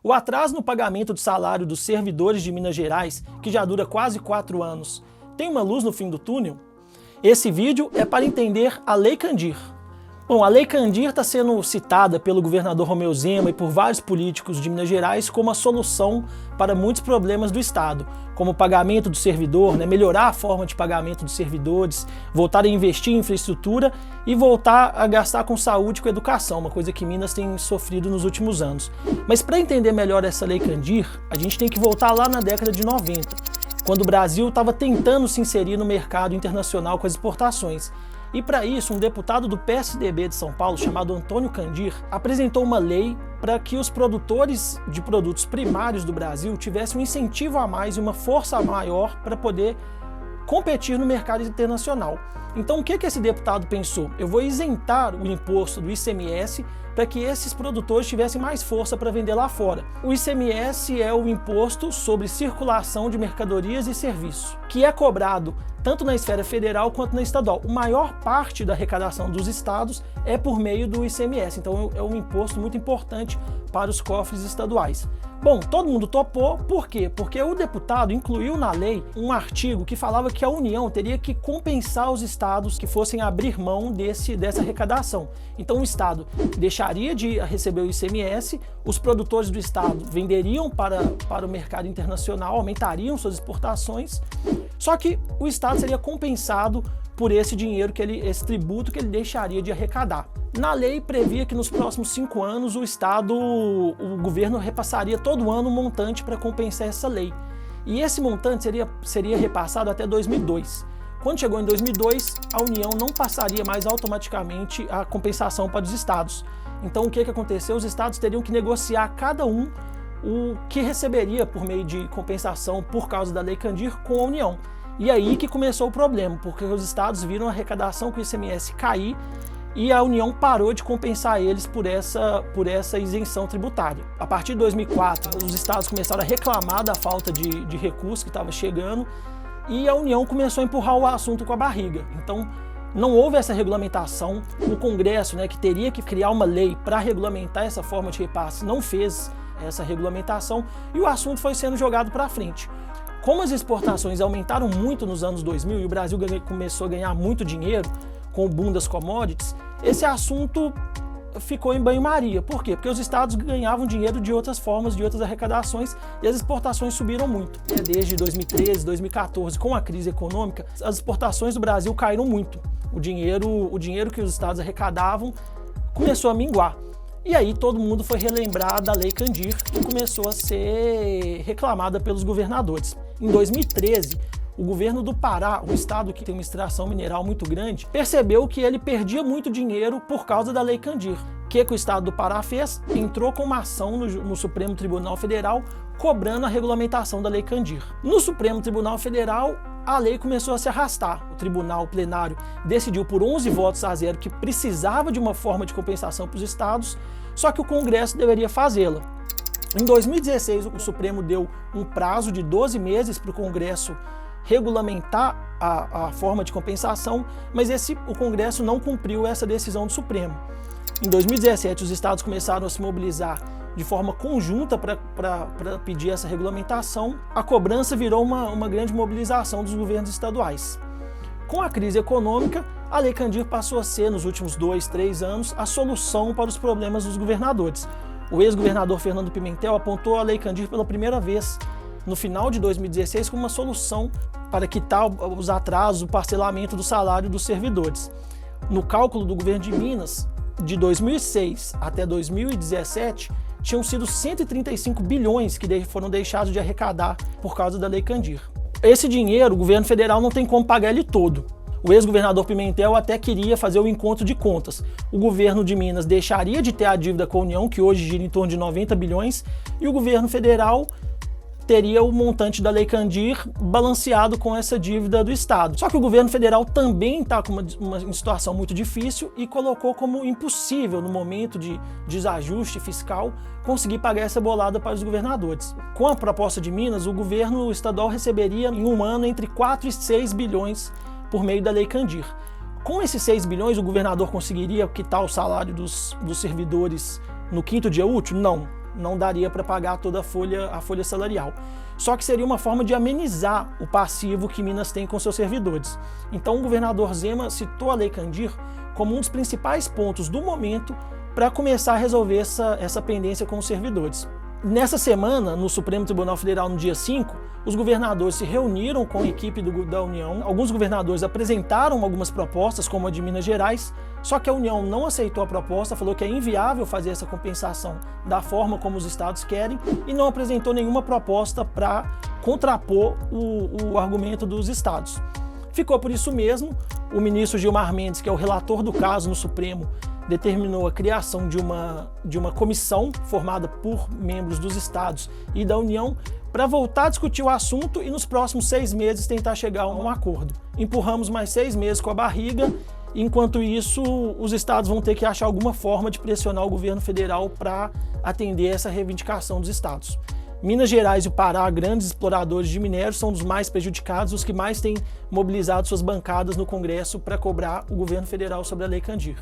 O atraso no pagamento do salário dos servidores de Minas Gerais, que já dura quase 4 anos, tem uma luz no fim do túnel? Esse vídeo é para entender a Lei Candir. Bom, a Lei Candir está sendo citada pelo governador Romeu Zema e por vários políticos de Minas Gerais como a solução para muitos problemas do Estado, como o pagamento do servidor, melhorar a forma de pagamento dos servidores, voltar a investir em infraestrutura e voltar a gastar com saúde e com educação, uma coisa que Minas tem sofrido nos últimos anos. Mas para entender melhor essa Lei Candir, a gente tem que voltar lá na década de 90, quando o Brasil estava tentando se inserir no mercado internacional com as exportações. E para isso, um deputado do PSDB de São Paulo, chamado Antônio Candir, apresentou uma lei para que os produtores de produtos primários do Brasil tivessem um incentivo a mais e uma força maior para poder competir no mercado internacional. Então o que esse deputado pensou? Eu vou isentar o imposto do ICMS para que esses produtores tivessem mais força para vender lá fora. O ICMS é o imposto sobre circulação de mercadorias e serviços, que é cobrado tanto na esfera federal quanto na estadual. A maior parte da arrecadação dos estados é por meio do ICMS, então é um imposto muito importante para os cofres estaduais. Bom, todo mundo topou, por quê? Porque o deputado incluiu na lei um artigo que falava que a União teria que compensar os estados que fossem abrir mão dessa arrecadação. Então o estado deixaria de receber o ICMS, os produtores do estado venderiam para o mercado internacional, aumentariam suas exportações, só que o estado seria compensado por esse dinheiro, esse tributo que ele deixaria de arrecadar. Na lei previa que nos próximos 5 anos o governo repassaria todo ano um montante para compensar essa lei. E esse montante seria repassado até 2002. Quando chegou em 2002, a União não passaria mais automaticamente a compensação para os estados. Então o que aconteceu? Os estados teriam que negociar cada um o que receberia por meio de compensação por causa da Lei Candir com a União. E aí que começou o problema, porque os estados viram a arrecadação com o ICMS cair e a União parou de compensar eles por essa isenção tributária. A partir de 2004, os estados começaram a reclamar da falta de recursos que estava chegando e a União começou a empurrar o assunto com a barriga. Então, não houve essa regulamentação. O Congresso, que teria que criar uma lei para regulamentar essa forma de repasse, não fez essa regulamentação e o assunto foi sendo jogado para frente. Como as exportações aumentaram muito nos anos 2000 e o Brasil começou a ganhar muito dinheiro com o boom das commodities, esse assunto ficou em banho-maria. Por quê? Porque os estados ganhavam dinheiro de outras formas, de outras arrecadações, e as exportações subiram muito. Desde 2013, 2014, com a crise econômica, as exportações do Brasil caíram muito. O dinheiro que os estados arrecadavam começou a minguar. E aí todo mundo foi relembrar da Lei Candir, que começou a ser reclamada pelos governadores. Em 2013, o governo do Pará, um estado que tem uma extração mineral muito grande, percebeu que ele perdia muito dinheiro por causa da Lei Candir. O que o estado do Pará fez? Entrou com uma ação no Supremo Tribunal Federal cobrando a regulamentação da Lei Candir. No Supremo Tribunal Federal, a lei começou a se arrastar. O tribunal plenário decidiu por 11 votos a 0 que precisava de uma forma de compensação para os estados, só que o Congresso deveria fazê-la. Em 2016, o Supremo deu um prazo de 12 meses para o Congresso regulamentar a forma de compensação, mas o Congresso não cumpriu essa decisão do Supremo. Em 2017, os estados começaram a se mobilizar de forma conjunta para pedir essa regulamentação. A cobrança virou uma grande mobilização dos governos estaduais. Com a crise econômica, a Lei Candir passou a ser, nos últimos 2, 3 anos, a solução para os problemas dos governadores. O ex-governador Fernando Pimentel apontou a Lei Candir pela primeira vez, no final de 2016, como uma solução para quitar os atrasos, o parcelamento do salário dos servidores. No cálculo do governo de Minas, de 2006 até 2017, tinham sido 135 bilhões que foram deixados de arrecadar por causa da Lei Candir. Esse dinheiro, o governo federal não tem como pagar ele todo. O ex-governador Pimentel até queria fazer o encontro de contas. O governo de Minas deixaria de ter a dívida com a União, que hoje gira em torno de 90 bilhões, e o governo federal teria o montante da Lei Candir balanceado com essa dívida do Estado. Só que o governo federal também está com uma situação muito difícil e colocou como impossível, no momento de desajuste fiscal, conseguir pagar essa bolada para os governadores. Com a proposta de Minas, o governo estadual receberia em um ano entre 4 e 6 bilhões por meio da Lei Candir. Com esses 6 bilhões, o governador conseguiria quitar o salário dos servidores no 5º dia útil? Não. não daria para pagar toda a folha salarial. Só que seria uma forma de amenizar o passivo que Minas tem com seus servidores. Então o governador Zema citou a Lei Candir como um dos principais pontos do momento para começar a resolver essa pendência com os servidores. Nessa semana, no Supremo Tribunal Federal, no dia 5, os governadores se reuniram com a equipe da União. Alguns governadores apresentaram algumas propostas, como a de Minas Gerais, só que a União não aceitou a proposta, falou que é inviável fazer essa compensação da forma como os estados querem e não apresentou nenhuma proposta para contrapor o argumento dos estados. Ficou por isso mesmo. O ministro Gilmar Mendes, que é o relator do caso no Supremo, determinou a criação de uma comissão formada por membros dos estados e da União para voltar a discutir o assunto e nos próximos 6 meses tentar chegar a um acordo. Empurramos mais 6 meses com a barriga, enquanto isso os estados vão ter que achar alguma forma de pressionar o governo federal para atender essa reivindicação dos estados. Minas Gerais e o Pará, grandes exploradores de minério, são os mais prejudicados, os que mais têm mobilizado suas bancadas no Congresso para cobrar o governo federal sobre a Lei Candir.